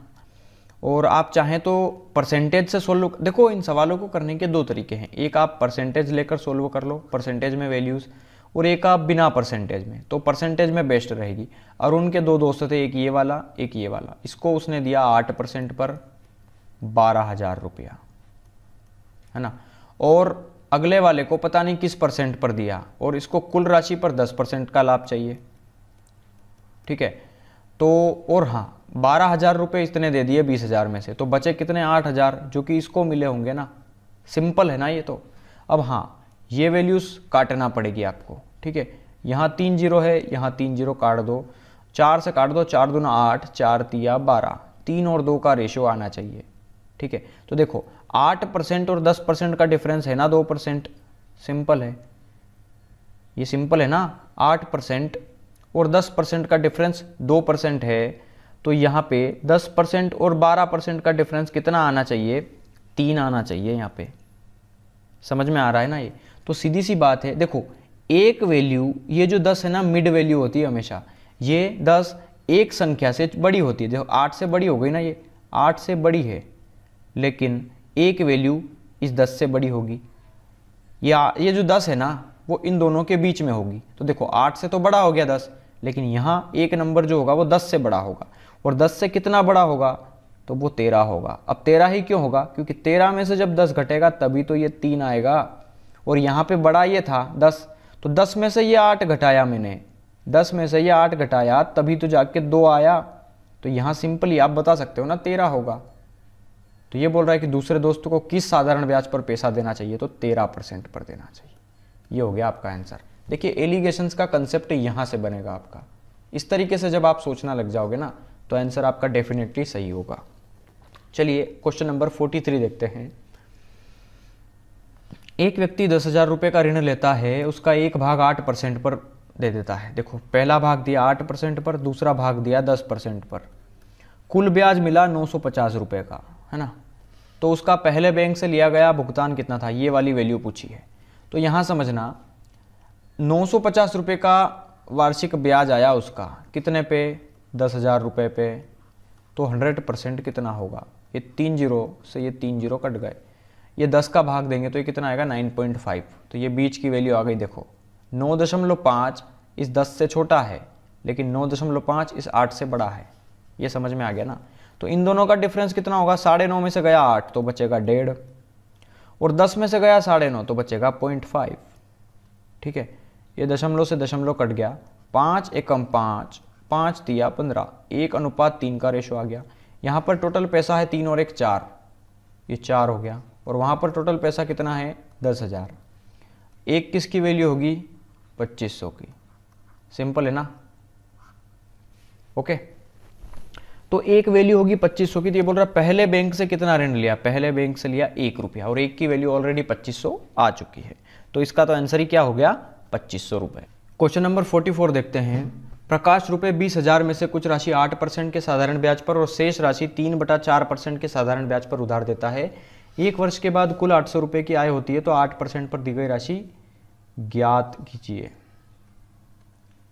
और आप चाहें तो परसेंटेज से सोल्व, देखो इन सवालों को करने के 2 तरीके हैं। एक आप परसेंटेज लेकर सोल्व कर लो, परसेंटेज में वैल्यूज़, और एक आप बिना परसेंटेज में, तो परसेंटेज में बेस्ट रहेगी। अरुण के 2 दोस्त थे, एक ये वाला एक ये वाला, इसको उसने दिया 8% पर 12,000 रुपया, है ना, और अगले वाले को पता नहीं किस परसेंट पर दिया, और इसको कुल राशि पर 10% का लाभ चाहिए, ठीक है। तो और हाँ 12,000 रुपये इसने दे दिए 20,000 में से, तो बचे कितने 8,000 जो कि इसको मिले होंगे ना। सिंपल है ना ये तो। अब हाँ ये वैल्यूज काटना पड़ेगी आपको, ठीक है। यहाँ 3 जीरो है, यहाँ 3 जीरो काट दो, 4 से काट दो, 4 दूना 8, 4 तिया 12, 3 और 2 का रेशियो आना चाहिए, ठीक है। तो देखो 8% और 10% का डिफरेंस है ना 2%, सिंपल है, ये सिंपल है ना। 8% और 10% का डिफरेंस 2% है, तो यहाँ पे 10% और 12% का डिफरेंस कितना आना चाहिए, 3 आना चाहिए यहाँ पे। समझ में आ रहा है ना ये। तो सीधी सी बात है, देखो एक वैल्यू, ये जो 10 है ना मिड वैल्यू होती है हमेशा, ये 10 एक संख्या से बड़ी होती है। देखो 8 से बड़ी हो गई ना, ये 8 से बड़ी है, लेकिन एक वैल्यू इस 10 से बड़ी होगी। ये जो 10 है ना वो इन दोनों के बीच में होगी। तो देखो 8 से तो बड़ा हो गया 10, लेकिन यहाँ एक नंबर जो होगा वो 10 से बड़ा होगा, और 10 से कितना बड़ा होगा, तो वो 13 होगा। अब 13 ही क्यों होगा, क्योंकि 13 में से जब 10 घटेगा तभी तो ये 3 आएगा, और यहाँ पे बड़ा ये था 10, तो 10 में से ये 8 घटाया मैंने, 10 में से ये 8 घटाया तभी तो जाके 2 आया। तो यहाँ सिंपली आप बता सकते हो ना 13 होगा। तो ये बोल रहा है कि दूसरे दोस्तों को किस साधारण ब्याज पर पैसा देना चाहिए, तो 13% पर देना चाहिए। ये हो गया आपका आंसर। देखिए एलिगेशंस का कंसेप्ट यहाँ से बनेगा आपका। इस तरीके से जब आप सोचना लग जाओगे ना तो आंसर आपका डेफिनेटली सही होगा। चलिए क्वेश्चन नंबर 43 देखते हैं। एक व्यक्ति 10,000 रुपये का ऋण लेता है, उसका एक भाग 8% पर दे देता है। देखो पहला भाग दिया 8% पर, दूसरा भाग दिया 10% पर, कुल ब्याज मिला 950 रुपये का, है ना। तो उसका पहले बैंक से लिया गया भुगतान कितना था, ये वाली वैल्यू पूछी है। तो यहाँ समझना 950 रुपये का वार्षिक ब्याज आया उसका, कितने पे, 10,000 रुपये पे, तो 100% कितना होगा, ये 3 जीरो से ये 3 जीरो कट गए, ये 10 का भाग देंगे तो ये कितना आएगा 9.5। तो ये बीच की वैल्यू आ गई। देखो 9.5 इस 10 से छोटा है, लेकिन 9.5 इस 8 से बड़ा है। ये समझ में आ गया ना। तो इन दोनों का डिफरेंस कितना होगा, 9.5 में से गया 8 तो बचेगा 1.5, और 10 में से गया 9.5 तो बचेगा 0.5, ठीक है। ये दशमलव से दशमलव कट गया, 5 एकम 5, 5 तिया 15, 1:3 का रेशो आ गया। यहाँ पर टोटल पैसा है 3 और 1 4, ये 4 हो गया, और वहाँ पर टोटल पैसा कितना है 10,000। एक किसकी वैल्यू होगी, 2500 की। सिंपल है ना, ओके। तो एक वैल्यू होगी 2500 की। तो ये बोल रहा है पहले बैंक से कितना ऋण लिया, पहले बैंक से लिया 1 रुपया, और एक की वैल्यू ऑलरेडी 2500 आ चुकी है। तो इसका तो आंसर ही क्या हो गया, 2500 रुपये। क्वेश्चन नंबर 44 देखते हैं। प्रकाश रुपये 20,000 में से कुछ राशि 8% के साधारण ब्याज पर और शेष राशि 3/4% के साधारण ब्याज पर उधार देता है। एक वर्ष के बाद कुल 800 रुपये की आय होती है, तो 8% पर दी गई राशि ज्ञात कीजिए,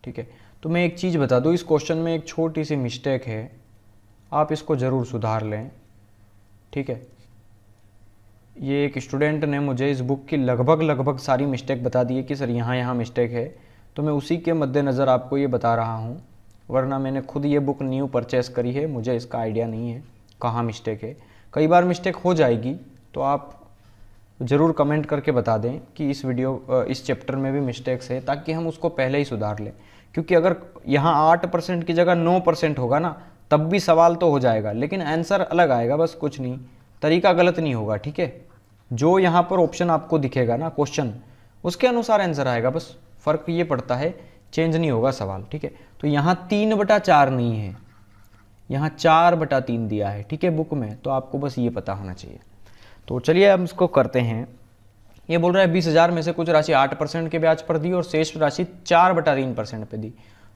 ठीक है। तो मैं एक चीज़ बता दूं, इस क्वेश्चन में एक छोटी सी मिस्टेक है, आप इसको ज़रूर सुधार लें, ठीक है। ये एक स्टूडेंट ने मुझे इस बुक की लगभग सारी मिस्टेक बता दी है कि सर यहाँ मिस्टेक है, तो मैं उसी के मद्देनज़र आपको ये बता रहा हूँ, वरना मैंने खुद ये बुक न्यू परचेस करी है, मुझे इसका आइडिया नहीं है कहाँ मिस्टेक है। कई बार मिस्टेक हो जाएगी, तो आप ज़रूर कमेंट करके बता दें कि इस चैप्टर में भी मिस्टेक्स है, ताकि हम उसको पहले ही सुधार लें। क्योंकि अगर यहाँ 8% की जगह 9% होगा ना, तब भी सवाल तो हो जाएगा, लेकिन आंसर अलग आएगा, बस कुछ नहीं, तरीका गलत नहीं होगा, ठीक है। जो यहाँ पर ऑप्शन आपको दिखेगा ना क्वेश्चन, उसके अनुसार आंसर आएगा, बस फ़र्क ये पड़ता है, चेंज नहीं होगा सवाल, ठीक है। तो यहाँ 3/4 नहीं है, यहाँ 4/3 दिया है, ठीक है बुक में, तो आपको बस ये पता होना चाहिए। तो चलिए हम इसको करते हैं। ये बोल रहा है 20,000 में से कुछ राशि 8% के ब्याज पर दी और शेष राशि 4/3% पे दी।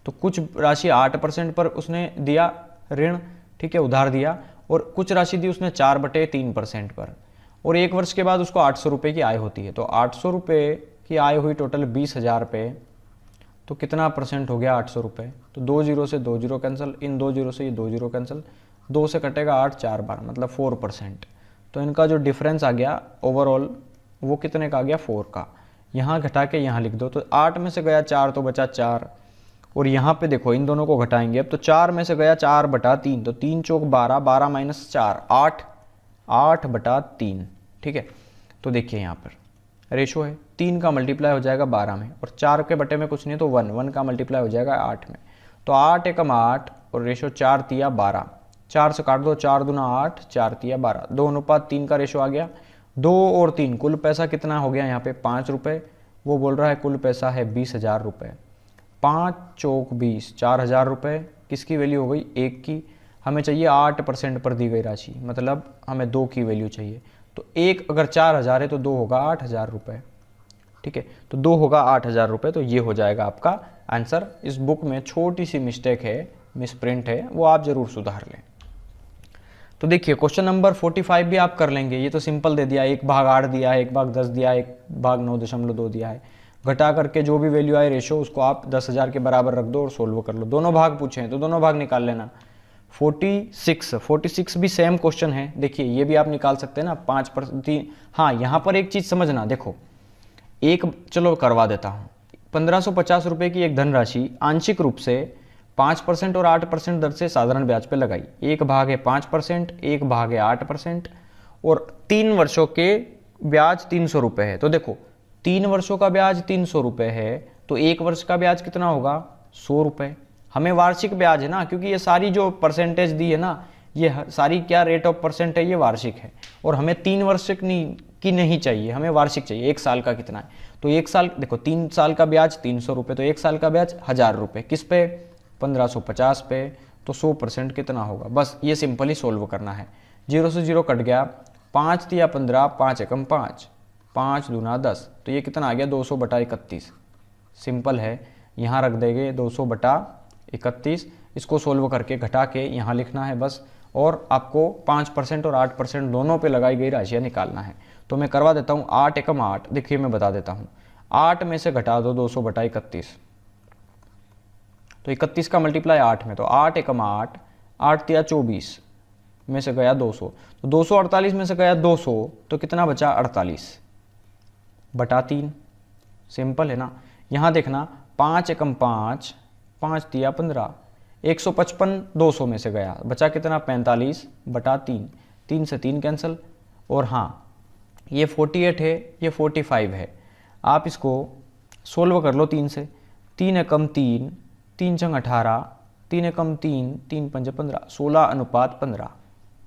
तो कुछ राशि 8% पर उसने दिया ऋण, ठीक है, उधार दिया, और कुछ राशि दी उसने 4/3% पर, और एक वर्ष के बाद उसको 800 रुपये की आय होती है। तो 800 रुपये की आय हुई टोटल 20,000 पे, तो कितना परसेंट हो गया 800 रुपये, तो 2 जीरो से 2 जीरो कैंसिल, इन 2 जीरो से ये 2 जीरो कैंसिल, 2 से कटेगा 8 4 बार, मतलब 4%। तो इनका जो डिफरेंस आ गया ओवरऑल वो कितने का आ गया, 4 का। यहाँ घटा के यहाँ लिख दो, तो 8 में से गया 4 तो बचा 4, और यहाँ पे देखो इन दोनों को घटाएंगे अब, तो 4 में से गया 4/3, तो 3 चौक 12, 12 माइनस 4 8, 8/3। ठीक है, तो देखिए यहाँ पर रेशो है, 3 का मल्टीप्लाई हो जाएगा 12 में, और 4 के बटे में कुछ नहीं तो 1, 1 का मल्टीप्लाई हो जाएगा 8 में, तो 8 एकम 8 और रेशो 4 तिया 12, 4 से काट दो, 4 दूना 8, 4 तिया 12, 2:3 का रेशो आ गया। 2 और 3 कुल पैसा कितना हो गया यहाँ पे 5 रुपये, वो बोल रहा है कुल पैसा है 20,000 रुपये। 5 चौक 20, 4,000 रुपये किसकी वैल्यू हो गई, 1 की। हमें चाहिए 8% पर दी गई राशि, मतलब हमें 2 की वैल्यू चाहिए, तो 1 अगर 4,000 है तो 2 होगा 8,000 रुपये। ठीक है, तो 2 होगा 8,000 रुपये, तो ये हो जाएगा आपका आंसर। इस बुक में छोटी सी मिस्टेक है, मिसप्रिंट है, वो आप ज़रूर सुधार लें। तो देखिए क्वेश्चन नंबर 45 भी आप कर लेंगे, ये तो सिंपल दे दिया, 1/8 दिया है, 1/10 दिया है, 1/9.2 दिया है, घटा करके जो भी वैल्यू आए रेशो उसको आप 10,000 के बराबर रख दो और सोल्व कर लो। दोनों भाग पूछे हैं तो दोनों भाग निकाल लेना। 46 भी सेम क्वेश्चन है, देखिए ये भी आप निकाल सकते हैं ना, 5%। हाँ, यहाँ पर एक चीज़ समझना, देखो एक चलो करवा देता हूँ, 1550 रुपये की एक धनराशि आंशिक रूप से 5% और 8% दर से साधारण ब्याज पे लगाई। 1/5%, 1/8%, और 3 वर्षों के ब्याज 300 रुपये है। तो देखो 3 वर्षों का ब्याज 300 रुपये है, तो 1 वर्ष का ब्याज कितना होगा 100 रुपये। हमें वार्षिक ब्याज है ना, क्योंकि ये सारी जो परसेंटेज दी है ना, ये सारी क्या रेट ऑफ परसेंट है, ये वार्षिक है, और हमें 3 वर्ष की नहीं चाहिए, हमें वार्षिक चाहिए। 1 साल का कितना है, तो 1 साल देखो 3 साल का ब्याज 300 रुपये, तो 1 साल का ब्याज 1,000 रुपये, किस पे 1550 पे, तो 100% कितना होगा, बस ये सिंपल ही सोल्व करना है। 0 से 0 कट गया, 5 तिया 15, 5 एकम 5, 5 दूना 10, तो ये कितना आ गया 200/31। सिंपल है, यहाँ रख देंगे 200/31, इसको सोल्व करके घटा के यहाँ लिखना है बस, और आपको 5% और 8% दोनों पे लगाई गई राशियाँ निकालना है। तो मैं करवा देता हूँ, 8 एकम 8, देखिए मैं बता देता हूँ, 8 में से घटा दो 200/31, तो 31 का मल्टीप्लाई 8 में, तो 8 एकम 8, 8 तिया 24 में से गया 200, तो 248 में से गया 200, तो कितना बचा 48/3। सिंपल है ना। यहाँ देखना 5 एकम 5, 5 तिया 15, 155 200 में से गया, बचा कितना 45/3, 3 से 3 कैंसिल, और हाँ ये 48 है, ये 45 है, आप इसको सोल्व कर लो 3 से। 3 एकम 3, 3 छंग 18, 3 एकम 3, 3 पंजे 15, 16:15।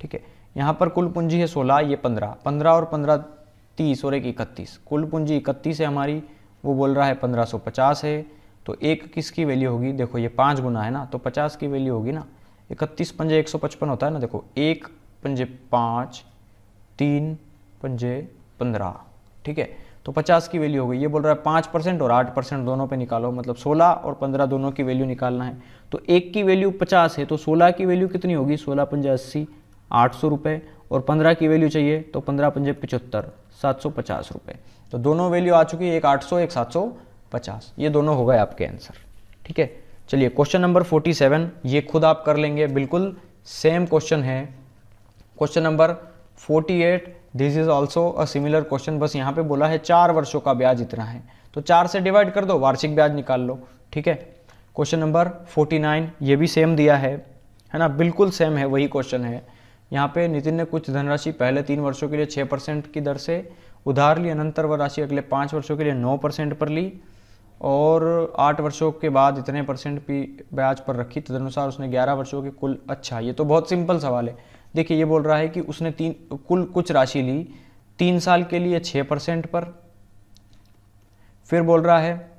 ठीक है, यहाँ पर कुल पूंजी है 16, ये 15, 15 और 15 30 और 1 31, कुल पूंजी 31 है हमारी, वो बोल रहा है 1550 है, तो 1 किसकी वैल्यू होगी, देखो ये 5 गुना है ना, तो 50 की वैल्यू होगी ना। 31 पंजे 155 होता है ना, देखो 1 पंजे 5, 3 पंजे 15। ठीक है, तो 50 की वैल्यू हो गई। ये बोल रहा है 5% और 8% दोनों पे निकालो, मतलब 16 और 15 दोनों की वैल्यू निकालना है। तो 1 की वैल्यू 50 है, तो 16 की वैल्यू कितनी होगी, 16 पंजे 80, 800 रुपये, और 15 की वैल्यू चाहिए तो 15 पंजे 75, 750 रुपये। तो दोनों वैल्यू आ चुकी है, एक 800, एक 750, ये दोनों हो गए आपके आंसर। ठीक है, चलिए क्वेश्चन नंबर 47, ये खुद आप कर लेंगे, बिल्कुल सेम क्वेश्चन है। Question number 48, this is also a similar question, बस यहाँ पे बोला है 4 वर्षों का ब्याज इतना है, तो 4 से डिवाइड कर दो, वार्षिक ब्याज निकाल लो। ठीक है, क्वेश्चन नंबर 49, ये भी सेम दिया है ना, बिल्कुल सेम है, वही क्वेश्चन है। यहाँ पे नितिन ने कुछ धनराशि पहले 3 वर्षों के लिए 6% की दर से उधार ली, अनंतर वह राशि अगले 5 वर्षों के लिए 9% पर ली, और 8 वर्षों के बाद इतने % ब्याज पर रखी, तदनुसार उसने 11 वर्षों के कुल। अच्छा, ये तो बहुत सिंपल सवाल है। देखिए ये बोल रहा है कि उसने कुल कुछ राशि ली 3 साल के लिए 6% पर, फिर बोल रहा है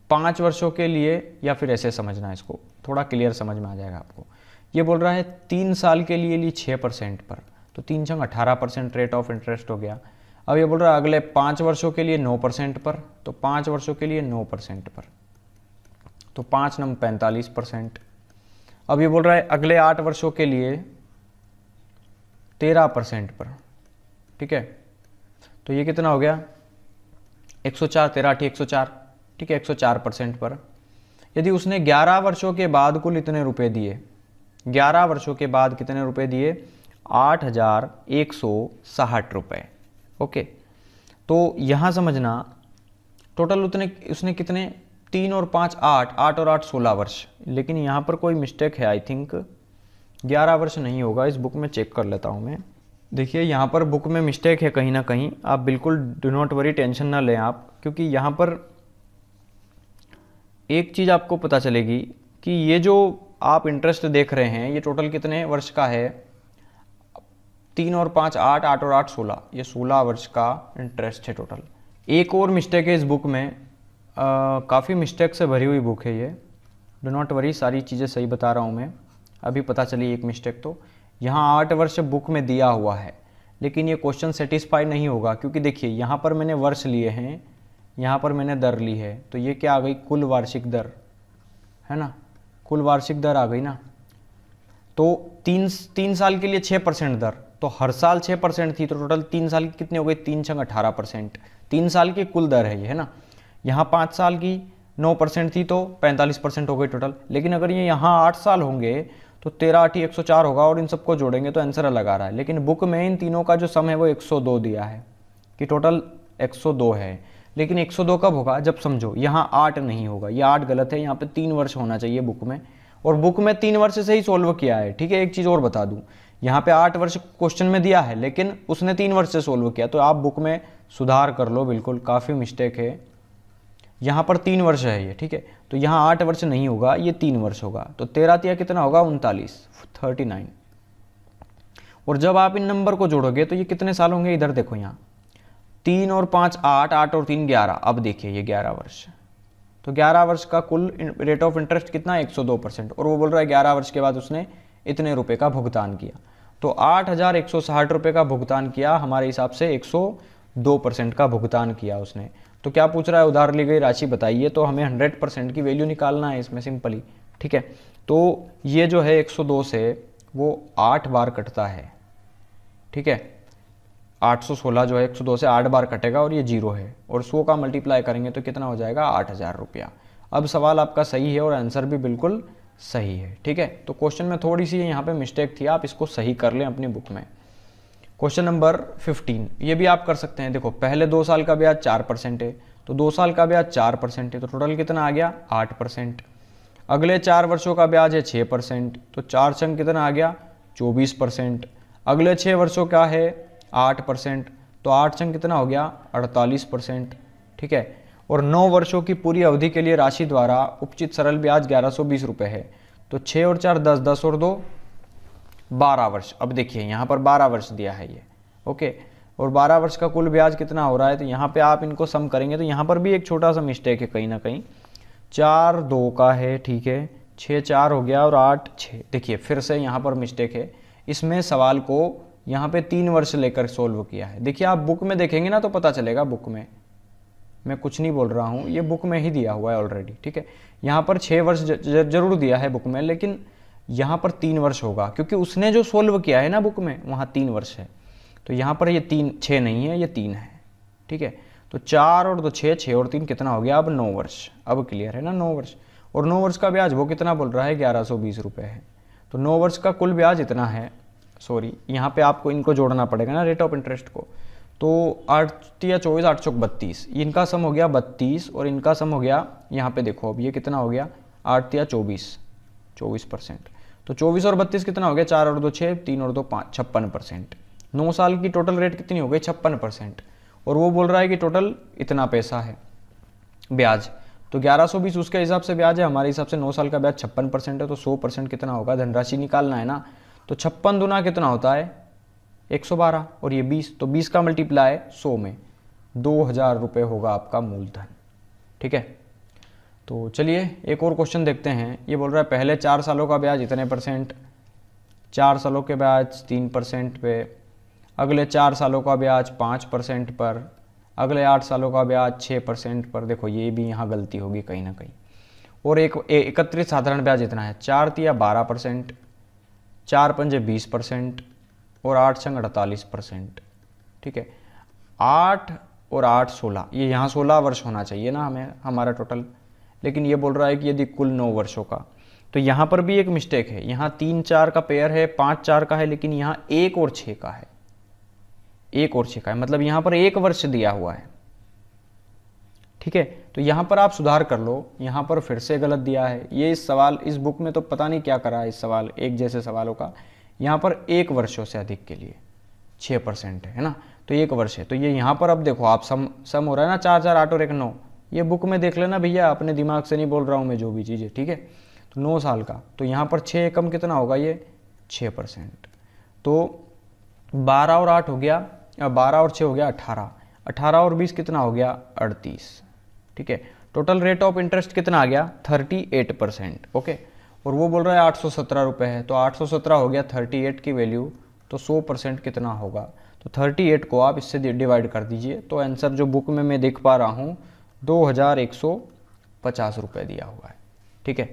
5 वर्षों के लिए, या फिर ऐसे समझना है, इसको थोड़ा क्लियर समझ में आ जाएगा आपको। ये बोल रहा है 3 साल के लिए ली 6% पर, तो 3 छंग 18% रेट ऑफ इंटरेस्ट हो गया। अब ये बोल रहा है अगले 5 वर्षों के लिए 9% पर, तो 5 वर्षों के लिए 9% पर, तो 5 नम 45%। अब ये बोल रहा है अगले 8 वर्षों के लिए 13% पर। ठीक है, तो ये कितना हो गया 104, 13 104। ठीक है, 104% पर। यदि उसने 11 वर्षों के बाद कुल इतने रुपए दिए, 11 वर्षों के बाद कितने रुपए दिए, 8,160 रुपये। ओके, तो यहाँ समझना टोटल उतने उसने कितने 3 और 5 8, 8 और 8 16 वर्ष, लेकिन यहाँ पर कोई मिस्टेक है, आई थिंक 11 वर्ष नहीं होगा, इस बुक में चेक कर लेता हूँ मैं। देखिए यहाँ पर बुक में मिस्टेक है कहीं ना कहीं, आप बिल्कुल डू नॉट वरी, टेंशन ना लें आप, क्योंकि यहाँ पर एक चीज़ आपको पता चलेगी कि ये जो आप इंटरेस्ट देख रहे हैं ये टोटल कितने वर्ष का है, 3 और 5 8, 8 और 8 16, ये 16 वर्ष का इंटरेस्ट है टोटल। एक और मिस्टेक है इस बुक में, काफ़ी मिस्टेक से भरी हुई बुक है ये, डो नॉट वरी, सारी चीज़ें सही बता रहा हूँ मैं। अभी पता चली एक मिस्टेक, तो यहाँ 8 वर्ष बुक में दिया हुआ है, लेकिन ये क्वेश्चन सेटिस्फाई नहीं होगा, क्योंकि देखिए यहाँ पर मैंने वर्ष लिए हैं, यहाँ पर मैंने दर ली है, तो ये क्या आ गई, कुल वार्षिक दर है ना, कुल वार्षिक दर आ गई ना। तो तीन साल के लिए 6% दर, तो हर साल 6% थी, तो टोटल 3 साल की कितनी हो गई, 3 छंग 18%, 3 साल की कुल दर है ये, है ना। यहाँ 5 साल की 9% थी, तो 45% हो गई टोटल। लेकिन अगर ये यहाँ 8 साल होंगे तो 13 8 104 होगा, और इन सबको जोड़ेंगे तो आंसर अलग आ रहा है। लेकिन बुक में इन तीनों का जो सम है वो 102 दिया है, कि टोटल 102 है। लेकिन 102 कब होगा, जब समझो यहाँ 8 नहीं होगा, ये 8 गलत है, यहाँ पे 3 वर्ष होना चाहिए बुक में, और बुक में 3 वर्ष से ही सोल्व किया है। ठीक है, एक चीज़ और बता दूँ, यहाँ पे 8 वर्ष क्वेश्चन में दिया है, लेकिन उसने 3 वर्ष से सोल्व किया, तो आप बुक में सुधार कर लो, बिल्कुल काफ़ी मिस्टेक है। यहाँ पर 3 वर्ष है ये, ठीक है, तो यहाँ 8 वर्ष नहीं होगा, ये 3 वर्ष होगा, तो 13 तिया कितना होगा, 39 और जब आप इन नंबर को जोड़ोगे तो ये कितने साल होंगे, इधर देखो, यहाँ 3 और 5 8, 8 और 3 11, अब देखिए ये 11 वर्ष, तो 11 वर्ष का कुल रेट ऑफ इंटरेस्ट कितना, 102%, और वो बोल रहा है 11 वर्ष के बाद उसने इतने रुपए का भुगतान किया, तो 8,160 रुपये का भुगतान किया, हमारे हिसाब से 102% का भुगतान किया उसने। तो क्या पूछ रहा है, उधार ली गई राशि बताइए, तो हमें 100% की वैल्यू निकालना है इसमें सिंपली। ठीक है, तो ये जो है 102 से वो 8 बार कटता है। ठीक है, 816 जो है 102 से 8 बार कटेगा, और ये 0 है, और 100 का मल्टीप्लाई करेंगे तो कितना हो जाएगा, 8,000 रुपया। अब सवाल आपका सही है और आंसर भी बिल्कुल सही है। ठीक है, तो क्वेश्चन में थोड़ी सी यहाँ पे मिस्टेक थी, आप इसको सही कर लें अपनी बुक में। क्वेश्चन नंबर 15, ये भी आप कर सकते हैं। देखो, पहले 2 साल का ब्याज 4% है, तो 2 साल का ब्याज 4% है, तो टोटल कितना आ गया, 8%। अगले 4 वर्षों का ब्याज है 6%, तो 4 छंग कितना आ गया, 24%। अगले 6 वर्षों का है 8%, तो 8 छंग कितना हो गया, 48%। ठीक है, और 9 वर्षों की पूरी अवधि के लिए राशि द्वारा उपचित सरल ब्याज 1120 रुपये है, तो 6 और 4 10, 10 और 2 12 वर्ष। अब देखिए यहाँ पर 12 वर्ष दिया है ये, ओके, और 12 वर्ष का कुल ब्याज कितना हो रहा है, तो यहाँ पे आप इनको सम करेंगे तो यहाँ पर भी एक छोटा सा मिस्टेक है कहीं ना कहीं, 4 2 का है, ठीक है, 6 4 हो गया और 8 6। देखिए फिर से यहाँ पर मिस्टेक है, इसमें सवाल को यहाँ पे 3 वर्ष लेकर सोल्व किया है। देखिए आप बुक में देखेंगे ना तो पता चलेगा, बुक में मैं कुछ नहीं बोल रहा हूँ, ये बुक में ही दिया हुआ है ऑलरेडी। ठीक है, यहाँ पर 6 वर्ष जरूर दिया है बुक में, लेकिन यहाँ पर 3 वर्ष होगा, क्योंकि उसने जो सोल्व किया है ना बुक में वहाँ 3 वर्ष है, तो यहाँ पर ये 6 नहीं है, ये 3 है। ठीक है, तो 4 और 2 6, 6 और 3 कितना हो गया, अब 9 वर्ष। अब क्लियर है ना, 9 वर्ष, और 9 वर्ष का ब्याज वो कितना बोल रहा है, 1120 रुपये है, तो 9 वर्ष का कुल ब्याज इतना है। सॉरी, यहाँ पे आपको इनको जोड़ना पड़ेगा ना रेट ऑफ इंटरेस्ट को, तो 8 या 24 8 चौक 32, इनका सम हो गया 32, और इनका सम हो गया, यहाँ पे देखो अब ये कितना हो गया, 8 या 24%, तो 24 और 32 कितना हो गया, 4 और 2 6, 3 और 2 5, 56%। 9 साल की टोटल रेट कितनी हो गई, 56%, और वो बोल रहा है कि टोटल इतना पैसा है ब्याज, तो 1120 उसके हिसाब से ब्याज है, हमारे हिसाब से 9 साल का ब्याज 56% है, तो 100% कितना होगा, धनराशि निकालना है ना, तो 56 दुना कितना होता है, 112, और ये 20, तो 20 का मल्टीप्लाई 100 में 2000 रुपये होगा आपका मूलधन। ठीक है, तो चलिए एक और क्वेश्चन देखते हैं। ये बोल रहा है पहले 4 सालों का ब्याज इतने %, 4 सालों के ब्याज 3% पे, अगले 4 सालों का ब्याज 5% पर, अगले 8 सालों का ब्याज 6% पर। देखो ये भी यहाँ गलती होगी कहीं ना कहीं, और एकत्रित साधारण ब्याज इतना है, 4 तिया 12%, 4 पंजे 20%, और 8 छंग 48%। ठीक है, 8 और 8 16, ये यहाँ 16 वर्ष होना चाहिए ना हमें, हमारा टोटल, लेकिन ये बोल रहा है कि यदि कुल 9 वर्षों का, तो यहाँ पर भी एक मिस्टेक है, यहाँ 3 4 का पेयर है, 5 4 का है, लेकिन यहाँ 1 और 6 का है, 1 और 6 का है, मतलब यहाँ पर 1 वर्ष दिया हुआ है। ठीक है, तो यहाँ पर आप सुधार कर लो, यहाँ पर फिर से गलत दिया है। ये इस सवाल, इस बुक में तो पता नहीं क्या करा है इस सवाल, एक जैसे सवालों का। यहाँ पर 1 वर्षों से अधिक के लिए 6% है ना, तो 1 वर्ष है। तो ये यहाँ पर अब देखो आप सम हो रहा है ना, 4 4 8 और 1 9, ये बुक में देख लेना भैया, अपने दिमाग से नहीं बोल रहा हूँ मैं जो भी चीज़ है, ठीक है। तो 9 साल का, तो यहाँ पर 6 एकम कितना होगा, ये 6%। तो 12 और 8 हो गया, 12 और 6 हो गया 18, 18 और 20 कितना हो गया 38, ठीक है। टोटल रेट ऑफ इंटरेस्ट कितना आ गया 38%, ओके। और वो बोल रहा है 817 रुपये है, तो 817 हो गया 38 की वैल्यू, तो 100% कितना होगा, तो 38 को आप इससे डिवाइड कर दीजिए, तो आंसर जो बुक में मैं देख पा रहा हूँ 2150 रुपये दिया हुआ है, ठीक है।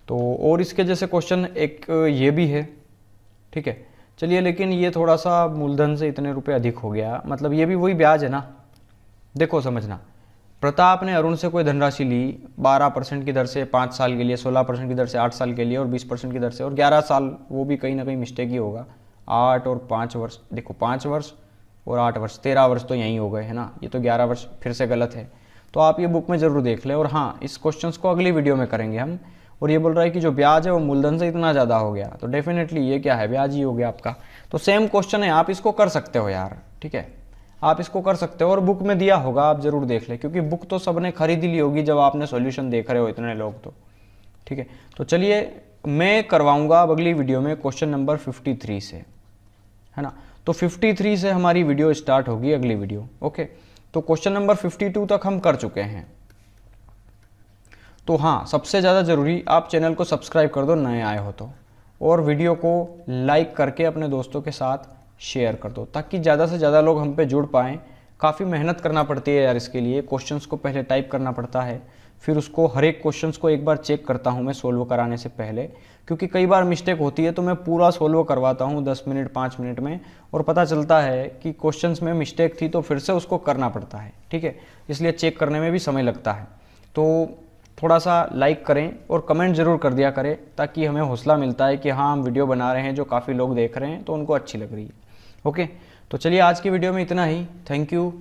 तो और इसके जैसे क्वेश्चन एक ये भी है, ठीक है। चलिए, लेकिन ये थोड़ा सा मूलधन से इतने रुपए अधिक हो गया, मतलब ये भी वही ब्याज है ना। देखो समझना, प्रताप ने अरुण से कोई धनराशि ली 12% की दर से 5 साल के लिए, 16% की दर से 8 साल के लिए और 20% की दर से और 11 साल, वो भी कहीं ना कहीं मिस्टेक ही होगा। 8 और 5 वर्ष, देखो 5 वर्ष और 8 वर्ष, 13 वर्ष तो यहीं हो गए है ना, ये तो 11 वर्ष फिर से गलत है। तो आप ये बुक में ज़रूर देख लें। और हाँ, इस क्वेश्चन को अगली वीडियो में करेंगे हम। और ये बोल रहा है कि जो ब्याज है वो मूलधन से इतना ज़्यादा हो गया, तो डेफिनेटली ये क्या है, ब्याज ही हो गया आपका। तो सेम क्वेश्चन है, आप इसको कर सकते हो यार, ठीक है, आप इसको कर सकते हो। और बुक में दिया होगा, आप जरूर देख लें, क्योंकि बुक तो सबने खरीद ली होगी जब आपने सॉल्यूशन देख रहे हो इतने लोग, तो ठीक है। तो चलिए, मैं करवाऊंगा अब अगली वीडियो में क्वेश्चन नंबर 53 से, है ना। तो 53 से हमारी वीडियो स्टार्ट होगी अगली वीडियो, ओके। तो क्वेश्चन नंबर 52 तक हम कर चुके हैं। तो हाँ, सबसे ज़्यादा ज़रूरी आप चैनल को सब्सक्राइब कर दो नए आए हो तो, और वीडियो को लाइक करके अपने दोस्तों के साथ शेयर कर दो, ताकि ज़्यादा से ज़्यादा लोग हम पे जुड़ पाएँ। काफ़ी मेहनत करना पड़ती है यार इसके लिए, क्वेश्चंस को पहले टाइप करना पड़ता है, फिर उसको हर एक क्वेश्चंस को एक बार चेक करता हूँ मैं सोल्व कराने से पहले, क्योंकि कई बार मिस्टेक होती है, तो मैं पूरा सोल्व करवाता हूँ 10 मिनट 5 मिनट में, और पता चलता है कि क्वेश्चंस में मिस्टेक थी तो फिर से उसको करना पड़ता है, ठीक है। इसलिए चेक करने में भी समय लगता है। तो थोड़ा सा लाइक करें और कमेंट ज़रूर कर दिया करें, ताकि हमें हौसला मिलता है कि हाँ, हम वीडियो बना रहे हैं जो काफ़ी लोग देख रहे हैं, तो उनको अच्छी लग रही है, ओके। तो चलिए, आज की वीडियो में इतना ही। Thank you.